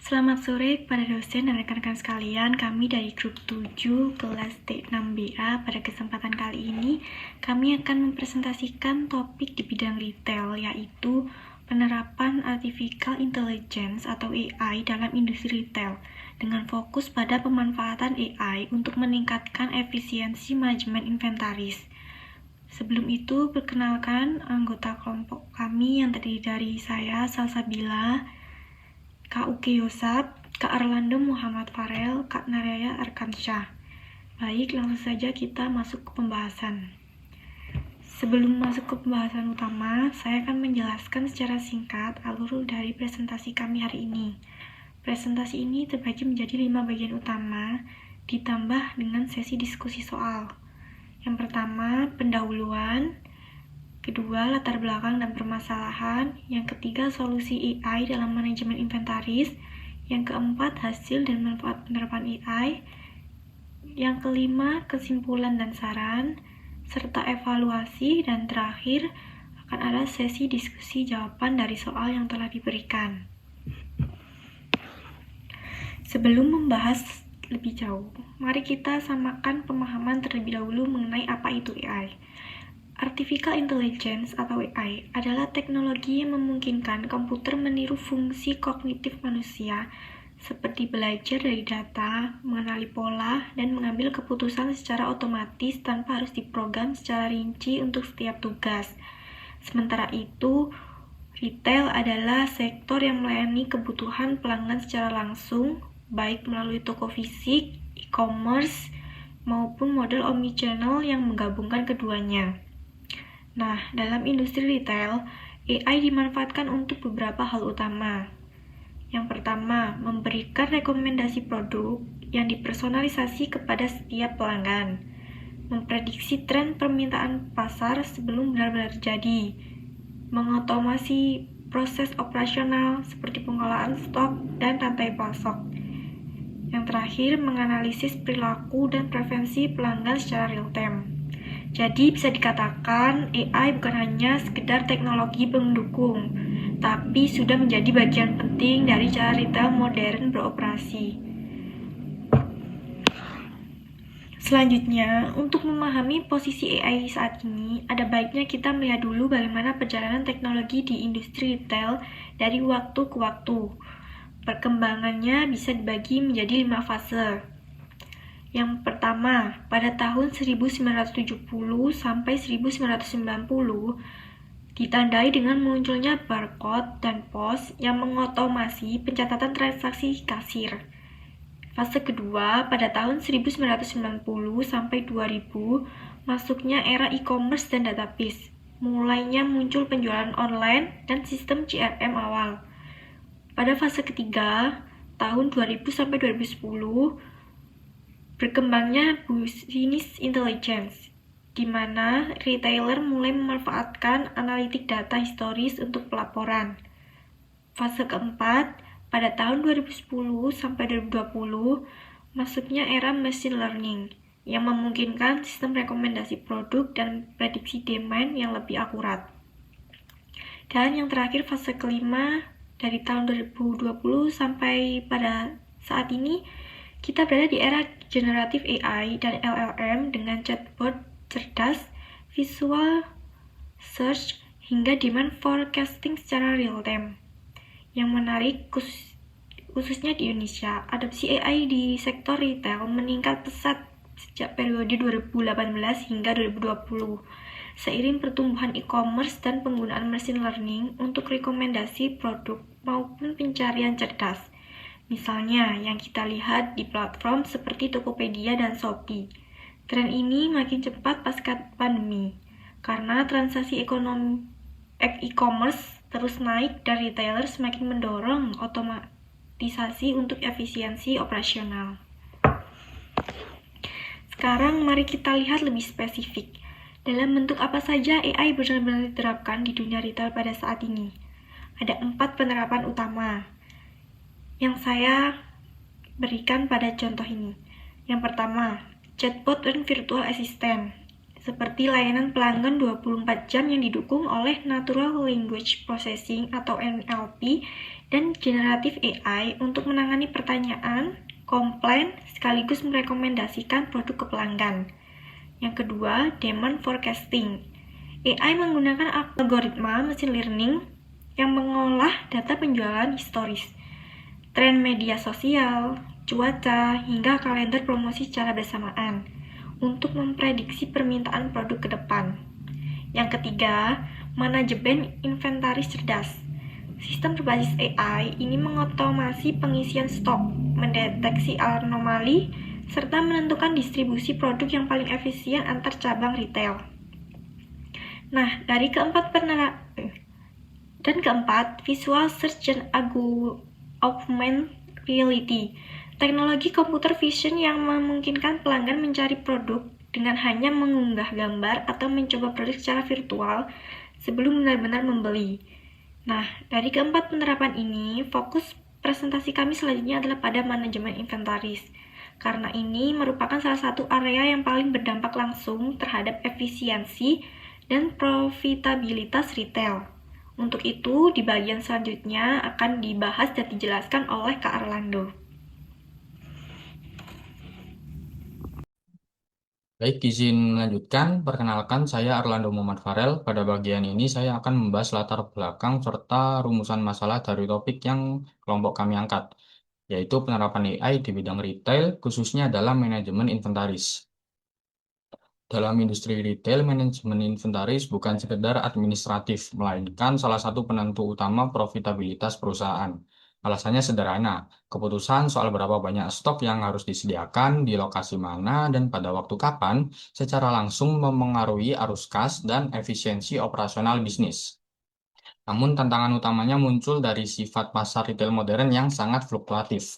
Selamat sore kepada dosen dan rekan-rekan sekalian. Kami dari grup 7 kelas T6BA. Pada kesempatan kali ini, kami akan mempresentasikan topik di bidang retail, yaitu penerapan Artificial Intelligence atau AI dalam industri retail, dengan fokus pada pemanfaatan AI untuk meningkatkan efisiensi manajemen inventaris. Sebelum itu, perkenalkan anggota kelompok kami yang terdiri dari saya, Salsabila, Kak Uke Yosap, Kak Arlando Muhammad Farel, Kak Naraya Arkansyah. Baik, langsung saja kita masuk ke pembahasan. Sebelum masuk ke pembahasan utama, saya akan menjelaskan secara singkat alur dari presentasi kami hari ini. Presentasi ini terbagi menjadi 5 bagian utama, ditambah dengan sesi diskusi soal. Yang pertama, pendahuluan. Kedua, latar belakang dan permasalahan. Yang ketiga, solusi AI dalam manajemen inventaris. Yang keempat, hasil dan manfaat penerapan AI. Yang kelima, kesimpulan dan saran, serta evaluasi. Dan terakhir, akan ada sesi diskusi jawaban dari soal yang telah diberikan. Sebelum membahas lebih jauh, mari kita samakan pemahaman terlebih dahulu mengenai apa itu AI. Artificial Intelligence atau AI adalah teknologi yang memungkinkan komputer meniru fungsi kognitif manusia seperti belajar dari data, mengenali pola, dan mengambil keputusan secara otomatis tanpa harus diprogram secara rinci untuk setiap tugas. Sementara itu, retail adalah sektor yang melayani kebutuhan pelanggan secara langsung, baik melalui toko fisik, e-commerce, maupun model omnichannel yang menggabungkan keduanya. Nah, dalam industri retail, AI dimanfaatkan untuk beberapa hal utama. Yang pertama, memberikan rekomendasi produk yang dipersonalisasi kepada setiap pelanggan, memprediksi tren permintaan pasar sebelum benar-benar terjadi, mengotomasi proses operasional seperti pengolahan stok dan rantai pasok. Yang terakhir, menganalisis perilaku dan preferensi pelanggan secara real-time. Jadi bisa dikatakan AI bukan hanya sekedar teknologi pendukung, tapi sudah menjadi bagian penting dari cara retail modern beroperasi. Selanjutnya, untuk memahami posisi AI saat ini, ada baiknya kita melihat dulu bagaimana perjalanan teknologi di industri retail dari waktu ke waktu. Perkembangannya bisa dibagi menjadi 5 fase. Yang pertama, pada tahun 1970 sampai 1990, ditandai dengan munculnya barcode dan pos yang mengotomasi pencatatan transaksi kasir. Fase kedua, pada tahun 1990 sampai 2000, masuknya era e-commerce dan database. Mulainya muncul penjualan online dan sistem CRM awal. Pada fase ketiga, tahun 2000 sampai 2010, berkembangnya business intelligence, di mana retailer mulai memanfaatkan analitik data historis untuk pelaporan. Fase keempat, pada tahun 2010 sampai 2020, masuknya era machine learning, yang memungkinkan sistem rekomendasi produk dan prediksi demand yang lebih akurat. Dan yang terakhir, fase kelima, dari tahun 2020 sampai pada saat ini, kita berada di era generatif AI dan LLM dengan chatbot cerdas, visual search, hingga demand forecasting secara real-time. Yang menarik, khususnya di Indonesia, adopsi AI di sektor retail meningkat pesat sejak periode 2018 hingga 2020, seiring pertumbuhan e-commerce dan penggunaan machine learning untuk rekomendasi produk maupun pencarian cerdas. Misalnya, yang kita lihat di platform seperti Tokopedia dan Shopee. Tren ini makin cepat pasca pandemi, karena transaksi e-commerce terus naik dan retailer semakin mendorong otomatisasi untuk efisiensi operasional. Sekarang mari kita lihat lebih spesifik. Dalam bentuk apa saja AI benar-benar diterapkan di dunia retail pada saat ini? Ada 4 penerapan utama yang saya berikan pada contoh ini. Yang pertama, chatbot dan virtual assistant. seperti layanan pelanggan 24 jam yang didukung oleh Natural Language Processing atau NLP dan Generative AI untuk menangani pertanyaan, komplain, sekaligus merekomendasikan produk ke pelanggan. Yang kedua, demand forecasting. AI menggunakan algoritma mesin learning yang mengolah data penjualan historis, tren media sosial, cuaca, hingga kalender promosi secara bersamaan untuk memprediksi permintaan produk ke depan. Yang ketiga, manajemen inventaris cerdas. Sistem berbasis AI ini mengotomasi pengisian stok, mendeteksi anomali, serta menentukan distribusi produk yang paling efisien antar cabang retail. Nah, keempat, visual search dan augmented reality. Teknologi computer vision yang memungkinkan pelanggan mencari produk dengan hanya mengunggah gambar atau mencoba produk secara virtual sebelum benar-benar membeli. Nah, dari keempat penerapan ini, fokus presentasi kami selanjutnya adalah pada manajemen inventaris. Karena ini merupakan salah satu area yang paling berdampak langsung terhadap efisiensi dan profitabilitas retail. Untuk itu, di bagian selanjutnya akan dibahas dan dijelaskan oleh Kak Arlando. Baik, izin melanjutkan. Perkenalkan, saya Arlando Muhammad Farel. Pada bagian ini saya akan membahas latar belakang serta rumusan masalah dari topik yang kelompok kami angkat, yaitu penerapan AI di bidang retail, khususnya dalam manajemen inventaris. Dalam industri retail, manajemen inventaris bukan sekedar administratif, melainkan salah satu penentu utama profitabilitas perusahaan. Alasannya sederhana, keputusan soal berapa banyak stok yang harus disediakan, di lokasi mana, dan pada waktu kapan, secara langsung memengaruhi arus kas dan efisiensi operasional bisnis. Namun tantangan utamanya muncul dari sifat pasar retail modern yang sangat fluktuatif.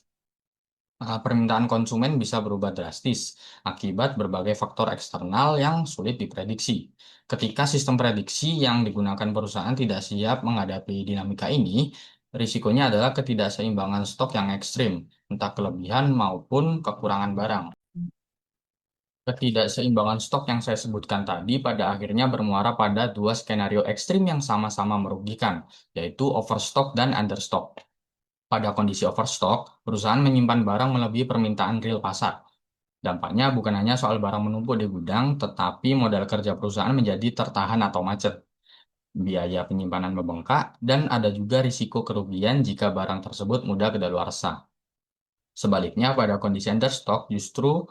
Permintaan konsumen bisa berubah drastis akibat berbagai faktor eksternal yang sulit diprediksi. Ketika sistem prediksi yang digunakan perusahaan tidak siap menghadapi dinamika ini, risikonya adalah ketidakseimbangan stok yang ekstrim, entah kelebihan maupun kekurangan barang. Ketidakseimbangan stok yang saya sebutkan tadi pada akhirnya bermuara pada dua skenario ekstrim yang sama-sama merugikan, yaitu overstock dan understock. Pada kondisi overstock, perusahaan menyimpan barang melebihi permintaan real pasar. Dampaknya bukan hanya soal barang menumpuk di gudang, tetapi modal kerja perusahaan menjadi tertahan atau macet. Biaya penyimpanan membengkak, dan ada juga risiko kerugian jika barang tersebut mudah kedaluarsa. Sebaliknya, pada kondisi understock, justru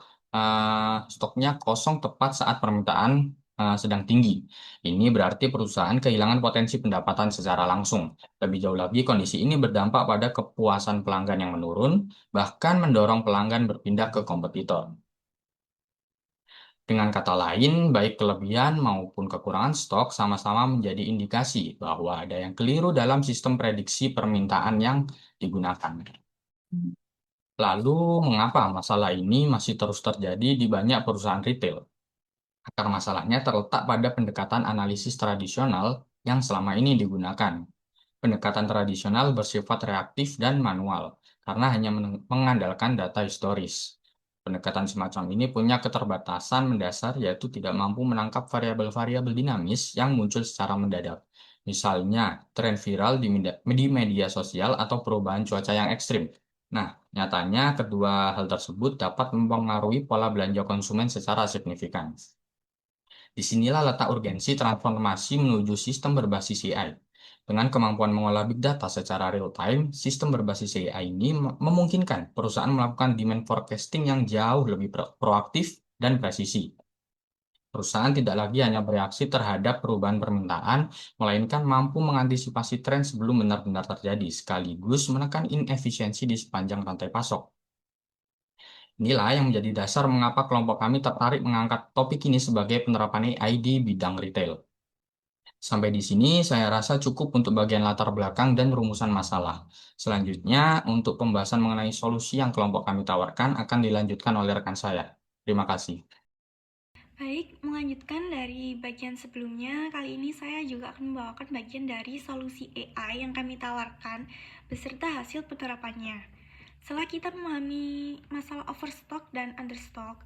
stoknya kosong tepat saat permintaan sedang tinggi. Ini berarti perusahaan kehilangan potensi pendapatan secara langsung. Lebih jauh lagi, kondisi ini berdampak pada kepuasan pelanggan yang menurun, bahkan mendorong pelanggan berpindah ke kompetitor. Dengan kata lain, baik kelebihan maupun kekurangan stok sama-sama menjadi indikasi bahwa ada yang keliru dalam sistem prediksi permintaan yang digunakan. Lalu, mengapa masalah ini masih terus terjadi di banyak perusahaan retail? Akar masalahnya terletak pada pendekatan analisis tradisional yang selama ini digunakan. Pendekatan tradisional bersifat reaktif dan manual, karena hanya mengandalkan data historis. Pendekatan semacam ini punya keterbatasan mendasar, yaitu tidak mampu menangkap variabel-variabel dinamis yang muncul secara mendadak. Misalnya, tren viral di media sosial atau perubahan cuaca yang ekstrim. Nah, nyatanya kedua hal tersebut dapat mempengaruhi pola belanja konsumen secara signifikan. Disinilah letak urgensi transformasi menuju sistem berbasis AI. Dengan kemampuan mengolah big data secara real-time, sistem berbasis AI ini memungkinkan perusahaan melakukan demand forecasting yang jauh lebih proaktif dan presisi. Perusahaan tidak lagi hanya bereaksi terhadap perubahan permintaan, melainkan mampu mengantisipasi tren sebelum benar-benar terjadi, sekaligus menekan inefisiensi di sepanjang rantai pasok. Inilah yang menjadi dasar mengapa kelompok kami tertarik mengangkat topik ini sebagai penerapan AI di bidang retail. Sampai di sini saya rasa cukup untuk bagian latar belakang dan rumusan masalah. Selanjutnya, untuk pembahasan mengenai solusi yang kelompok kami tawarkan akan dilanjutkan oleh rekan saya. Terima kasih. Baik, melanjutkan dari bagian sebelumnya, kali ini saya juga akan membawakan bagian dari solusi AI yang kami tawarkan beserta hasil penerapannya. Setelah kita memahami masalah overstock dan understock,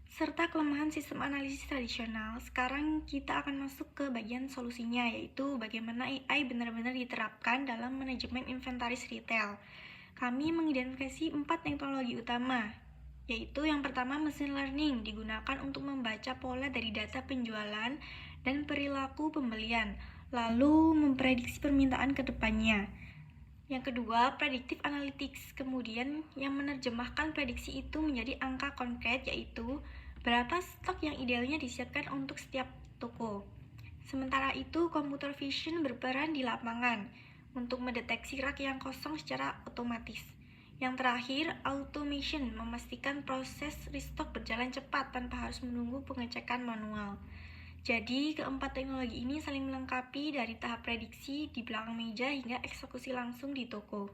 serta kelemahan sistem analisis tradisional. Sekarang kita akan masuk ke bagian solusinya, yaitu bagaimana AI benar-benar diterapkan dalam manajemen inventaris retail. Kami mengidentifikasi 4 teknologi utama, yaitu yang pertama machine learning digunakan untuk membaca pola dari data penjualan dan perilaku pembelian, lalu memprediksi permintaan ke depannya. Yang kedua, predictive analytics, kemudian yang menerjemahkan prediksi itu menjadi angka konkret, yaitu berapa stok yang idealnya disiapkan untuk setiap toko. Sementara itu, computer vision berperan di lapangan untuk mendeteksi rak yang kosong secara otomatis. Yang terakhir, automation memastikan proses restock berjalan cepat tanpa harus menunggu pengecekan manual. Jadi, keempat teknologi ini saling melengkapi dari tahap prediksi di belakang meja hingga eksekusi langsung di toko.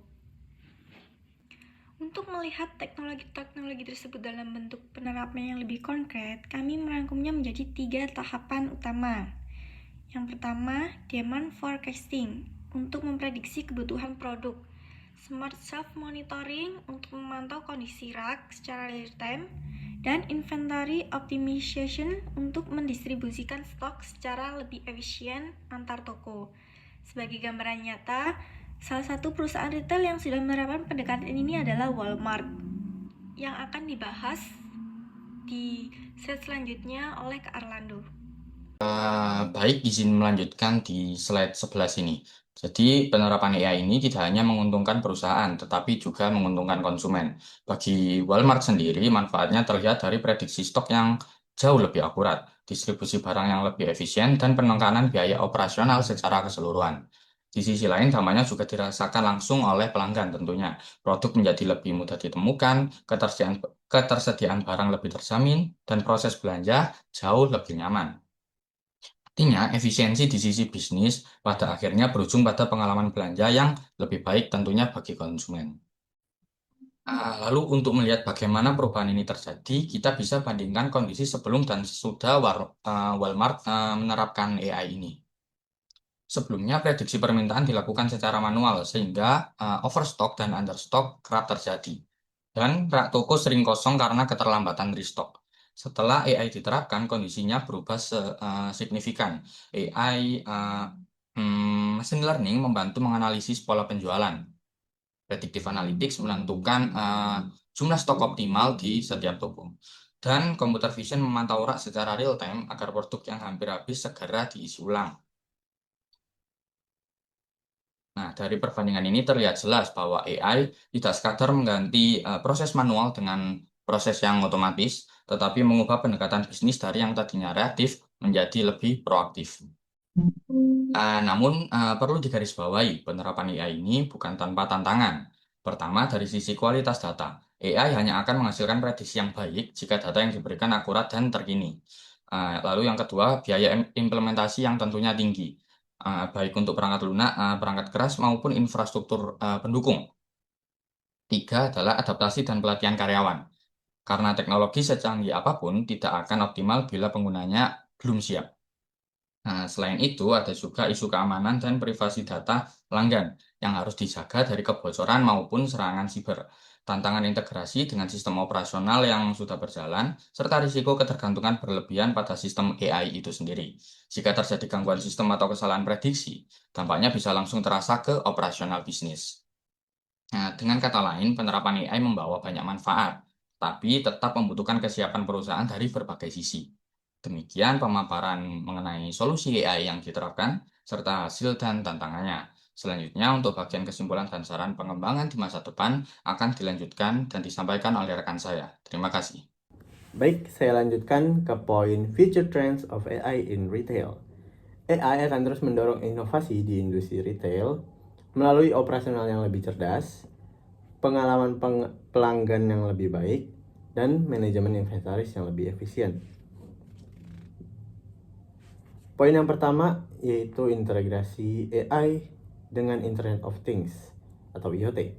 Untuk melihat teknologi-teknologi tersebut dalam bentuk penerapan yang lebih konkret, kami merangkumnya menjadi 3 tahapan utama. Yang pertama, demand forecasting untuk memprediksi kebutuhan produk. Smart Shelf Monitoring untuk memantau kondisi rak secara real time, dan Inventory Optimization untuk mendistribusikan stok secara lebih efisien antar toko. Sebagai gambaran nyata, salah satu perusahaan retail yang sudah menerapkan pendekatan ini adalah Walmart, yang akan dibahas di slide selanjutnya oleh Kak Arlando. Baik, izin melanjutkan di slide 11 ini. Jadi, penerapan AI ini tidak hanya menguntungkan perusahaan, tetapi juga menguntungkan konsumen. Bagi Walmart sendiri, manfaatnya terlihat dari prediksi stok yang jauh lebih akurat, distribusi barang yang lebih efisien, dan penekanan biaya operasional secara keseluruhan. Di sisi lain, dampaknya juga dirasakan langsung oleh pelanggan tentunya. Produk menjadi lebih mudah ditemukan, ketersediaan barang lebih terjamin, dan proses belanja jauh lebih nyaman. Artinya, efisiensi di sisi bisnis pada akhirnya berujung pada pengalaman belanja yang lebih baik tentunya bagi konsumen. Lalu untuk melihat bagaimana perubahan ini terjadi, kita bisa bandingkan kondisi sebelum dan sesudah Walmart menerapkan AI ini. Sebelumnya, prediksi permintaan dilakukan secara manual, sehingga overstock dan understock kerap terjadi. Dan rak toko sering kosong karena keterlambatan restock. Setelah AI diterapkan, kondisinya berubah signifikan. AI machine learning membantu menganalisis pola penjualan. Predictive analytics menentukan jumlah stok optimal di setiap toko. Dan computer vision memantau rak secara real time agar produk yang hampir habis segera diisi ulang. Nah, dari perbandingan ini terlihat jelas bahwa AI tidak sekadar mengganti proses manual dengan proses yang otomatis, tetapi mengubah pendekatan bisnis dari yang tadinya reaktif menjadi lebih proaktif. Namun, perlu digarisbawahi, penerapan AI ini bukan tanpa tantangan. Pertama, dari sisi kualitas data, AI hanya akan menghasilkan prediksi yang baik jika data yang diberikan akurat dan terkini. Lalu yang kedua, biaya implementasi yang tentunya tinggi. Baik untuk perangkat lunak, perangkat keras maupun infrastruktur pendukung. 3 adalah adaptasi dan pelatihan karyawan. Karena teknologi secanggih apapun tidak akan optimal bila penggunanya belum siap. Nah, selain itu ada juga isu keamanan dan privasi data pelanggan yang harus dijaga dari kebocoran maupun serangan siber. Tantangan integrasi dengan sistem operasional yang sudah berjalan, serta risiko ketergantungan berlebihan pada sistem AI itu sendiri. Jika terjadi gangguan sistem atau kesalahan prediksi, dampaknya bisa langsung terasa ke operasional bisnis. Nah, dengan kata lain, penerapan AI membawa banyak manfaat, tapi tetap membutuhkan kesiapan perusahaan dari berbagai sisi. Demikian pemaparan mengenai solusi AI yang diterapkan, serta hasil dan tantangannya. Selanjutnya, untuk bagian kesimpulan dan saran pengembangan di masa depan akan dilanjutkan dan disampaikan oleh rekan saya. Terima kasih. Baik, saya lanjutkan ke poin Future Trends of AI in Retail. AI akan terus mendorong inovasi di industri retail melalui operasional yang lebih cerdas, pengalaman pelanggan yang lebih baik, dan manajemen inventaris yang lebih efisien. Poin yang pertama yaitu integrasi AI dengan Internet of Things atau IoT.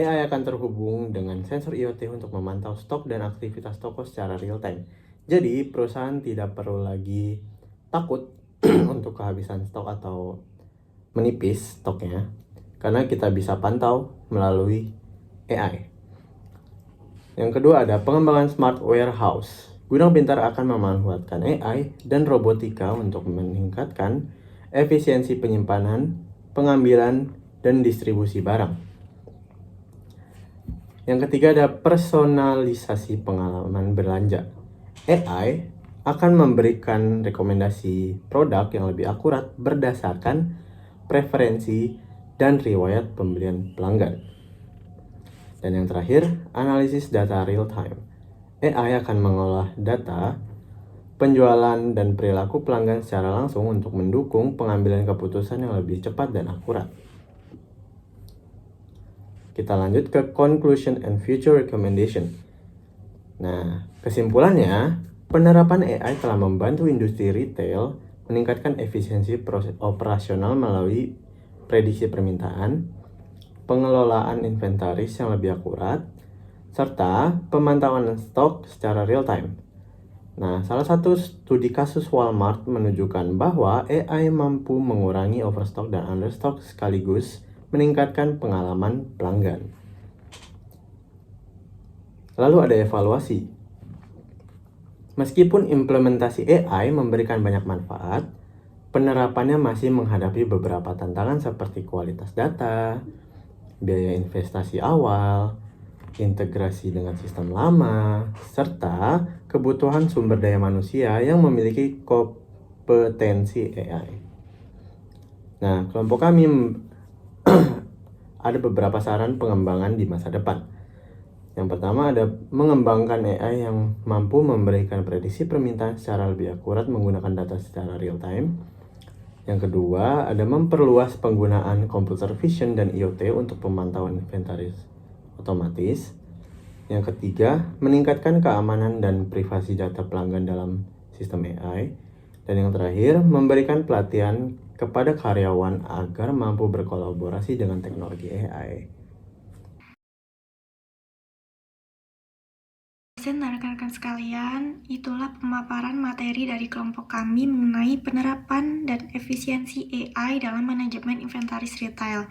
AI akan terhubung dengan sensor IoT untuk memantau stok dan aktivitas toko secara real time. Jadi, perusahaan tidak perlu lagi takut untuk kehabisan stok atau menipis stoknya, karena kita bisa pantau melalui AI. Yang kedua ada pengembangan smart warehouse. Gudang pintar akan memanfaatkan AI dan robotika untuk meningkatkan efisiensi penyimpanan, pengambilan, dan distribusi barang. Yang ketiga ada personalisasi pengalaman belanja. AI akan memberikan rekomendasi produk yang lebih akurat berdasarkan preferensi dan riwayat pembelian pelanggan. Dan yang terakhir, analisis data real time. AI akan mengolah data penjualan dan perilaku pelanggan secara langsung untuk mendukung pengambilan keputusan yang lebih cepat dan akurat. Kita lanjut ke conclusion and future recommendation. Nah, kesimpulannya, penerapan AI telah membantu industri retail meningkatkan efisiensi proses operasional melalui prediksi permintaan, pengelolaan inventaris yang lebih akurat, serta pemantauan stok secara real time. Nah, salah satu studi kasus Walmart menunjukkan bahwa AI mampu mengurangi overstock dan understock sekaligus meningkatkan pengalaman pelanggan. Lalu ada evaluasi. Meskipun implementasi AI memberikan banyak manfaat, penerapannya masih menghadapi beberapa tantangan seperti kualitas data, biaya investasi awal, integrasi dengan sistem lama, serta kebutuhan sumber daya manusia yang memiliki kompetensi AI. Nah, kelompok kami ada beberapa saran pengembangan di masa depan. Yang pertama ada mengembangkan AI yang mampu memberikan prediksi permintaan secara lebih akurat menggunakan data secara real time. Yang kedua ada memperluas penggunaan computer vision dan IoT untuk pemantauan inventaris otomatis. Yang ketiga, meningkatkan keamanan dan privasi data pelanggan dalam sistem AI. Dan yang terakhir, memberikan pelatihan kepada karyawan agar mampu berkolaborasi dengan teknologi AI. Rekan-rekan sekalian, itulah pemaparan materi dari kelompok kami mengenai penerapan dan efisiensi AI dalam manajemen inventaris retail.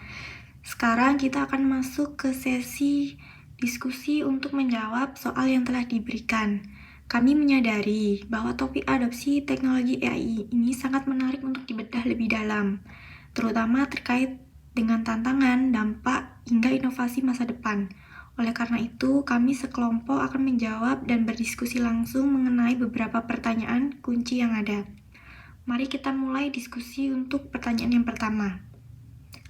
Sekarang kita akan masuk ke sesi diskusi untuk menjawab soal yang telah diberikan. Kami menyadari bahwa topik adopsi teknologi AI ini sangat menarik untuk dibedah lebih dalam, terutama terkait dengan tantangan, dampak, hingga inovasi masa depan. Oleh karena itu, kami sekelompok akan menjawab dan berdiskusi langsung mengenai beberapa pertanyaan kunci yang ada. Mari kita mulai diskusi untuk pertanyaan yang pertama.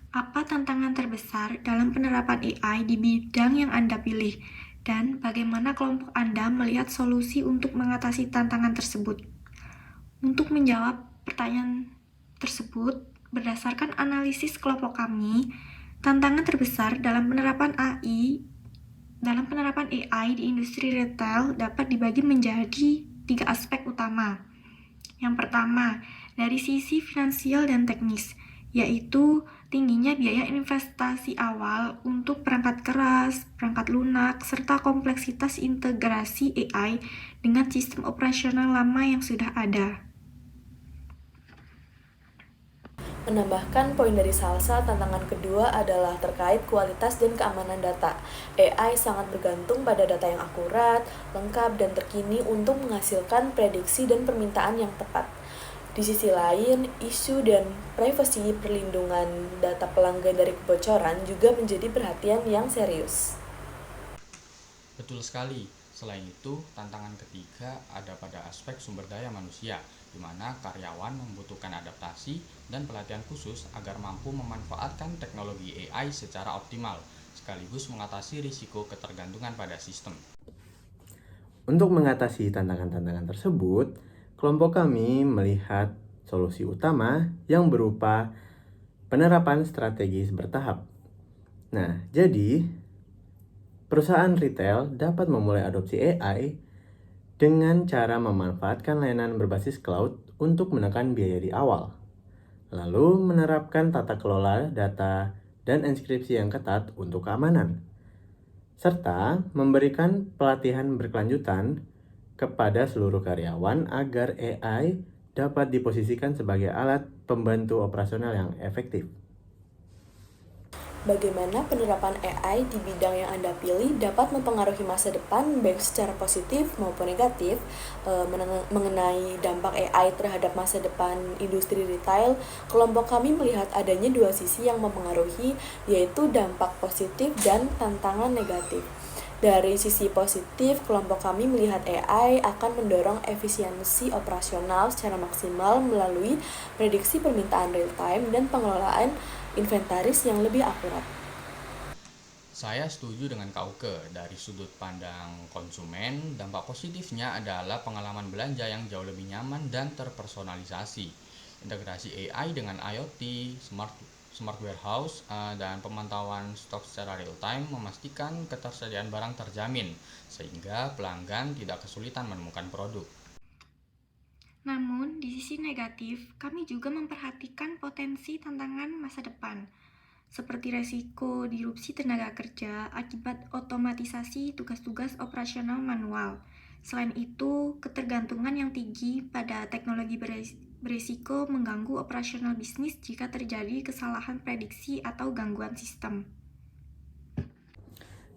Apa tantangan terbesar dalam penerapan AI di bidang yang Anda pilih? Dan bagaimana kelompok Anda melihat solusi untuk mengatasi tantangan tersebut? Untuk menjawab pertanyaan tersebut, berdasarkan analisis kelompok kami, tantangan terbesar dalam penerapan AI di industri retail dapat dibagi menjadi 3 aspek utama. Yang pertama, dari sisi finansial dan teknis, yaitu tingginya biaya investasi awal untuk perangkat keras, perangkat lunak, serta kompleksitas integrasi AI dengan sistem operasional lama yang sudah ada. Menambahkan poin dari Salsa, tantangan kedua adalah terkait kualitas dan keamanan data. AI sangat bergantung pada data yang akurat, lengkap, dan terkini untuk menghasilkan prediksi dan permintaan yang tepat. Di sisi lain, isu dan privasi perlindungan data pelanggan dari kebocoran juga menjadi perhatian yang serius. Betul sekali. Selain itu, tantangan ketiga ada pada aspek sumber daya manusia, di mana karyawan membutuhkan adaptasi dan pelatihan khusus agar mampu memanfaatkan teknologi AI secara optimal, sekaligus mengatasi risiko ketergantungan pada sistem. Untuk mengatasi tantangan-tantangan tersebut, kelompok kami melihat solusi utama yang berupa penerapan strategis bertahap. Nah, jadi perusahaan retail dapat memulai adopsi AI dengan cara memanfaatkan layanan berbasis cloud untuk menekan biaya di awal, lalu menerapkan tata kelola data dan enkripsi yang ketat untuk keamanan, serta memberikan pelatihan berkelanjutan kepada seluruh karyawan agar AI dapat diposisikan sebagai alat pembantu operasional yang efektif. Bagaimana penerapan AI di bidang yang Anda pilih dapat mempengaruhi masa depan baik secara positif maupun negatif. Mengenai dampak AI terhadap masa depan industri retail, kelompok kami melihat adanya dua sisi yang mempengaruhi, yaitu dampak positif dan tantangan negatif. Dari sisi positif, kelompok kami melihat AI akan mendorong efisiensi operasional secara maksimal melalui prediksi permintaan real-time dan pengelolaan inventaris yang lebih akurat. Saya setuju dengan Kak Uke. Dari sudut pandang konsumen, dampak positifnya adalah pengalaman belanja yang jauh lebih nyaman dan terpersonalisasi. Integrasi AI dengan IoT, smart warehouse, dan pemantauan stok secara real time memastikan ketersediaan barang terjamin, sehingga pelanggan tidak kesulitan menemukan produk. Namun, di sisi negatif, kami juga memperhatikan potensi tantangan masa depan, seperti resiko disrupsi tenaga kerja akibat otomatisasi tugas-tugas operasional manual. Selain itu, ketergantungan yang tinggi pada teknologi berisiko mengganggu operasional bisnis jika terjadi kesalahan prediksi atau gangguan sistem.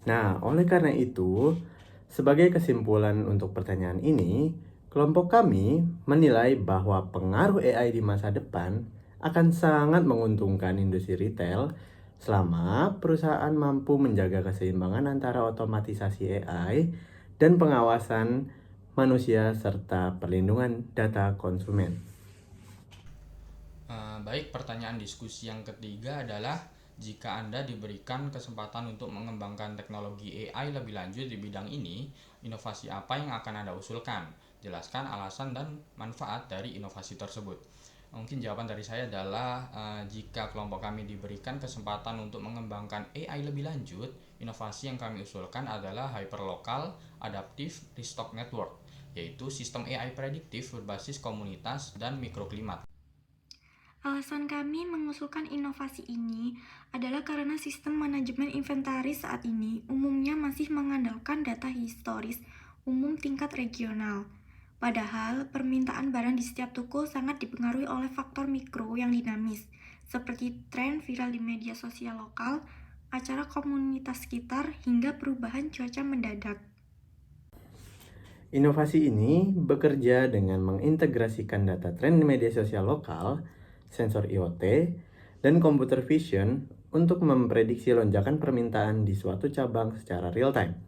Nah, oleh karena itu, sebagai kesimpulan untuk pertanyaan ini, kelompok kami menilai bahwa pengaruh AI di masa depan akan sangat menguntungkan industri retail selama perusahaan mampu menjaga keseimbangan antara otomatisasi AI dan pengawasan manusia serta perlindungan data konsumen. Baik, pertanyaan diskusi yang ketiga adalah jika Anda diberikan kesempatan untuk mengembangkan teknologi AI lebih lanjut di bidang ini, inovasi apa yang akan Anda usulkan? Jelaskan alasan dan manfaat dari inovasi tersebut. Mungkin jawaban dari saya adalah jika kelompok kami diberikan kesempatan untuk mengembangkan AI lebih lanjut, inovasi yang kami usulkan adalah Hyperlocal Adaptive Restock Network, yaitu sistem AI prediktif berbasis komunitas dan mikroklimat. Alasan kami mengusulkan inovasi ini adalah karena sistem manajemen inventaris saat ini umumnya masih mengandalkan data historis umum tingkat regional. Padahal, permintaan barang di setiap toko sangat dipengaruhi oleh faktor mikro yang dinamis, seperti tren viral di media sosial lokal, acara komunitas sekitar, hingga perubahan cuaca mendadak. Inovasi ini bekerja dengan mengintegrasikan data tren di media sosial lokal, sensor IoT, dan computer vision untuk memprediksi lonjakan permintaan di suatu cabang secara real time.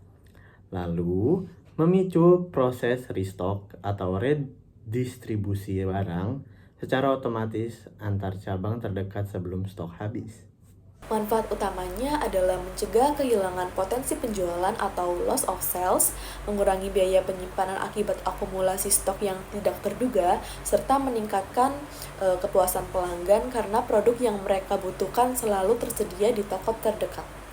Lalu, memicu proses restock atau redistribusi barang secara otomatis antar cabang terdekat sebelum stok habis. Manfaat utamanya adalah mencegah kehilangan potensi penjualan atau loss of sales, mengurangi biaya penyimpanan akibat akumulasi stok yang tidak terduga, serta meningkatkan kepuasan pelanggan karena produk yang mereka butuhkan selalu tersedia di toko terdekat.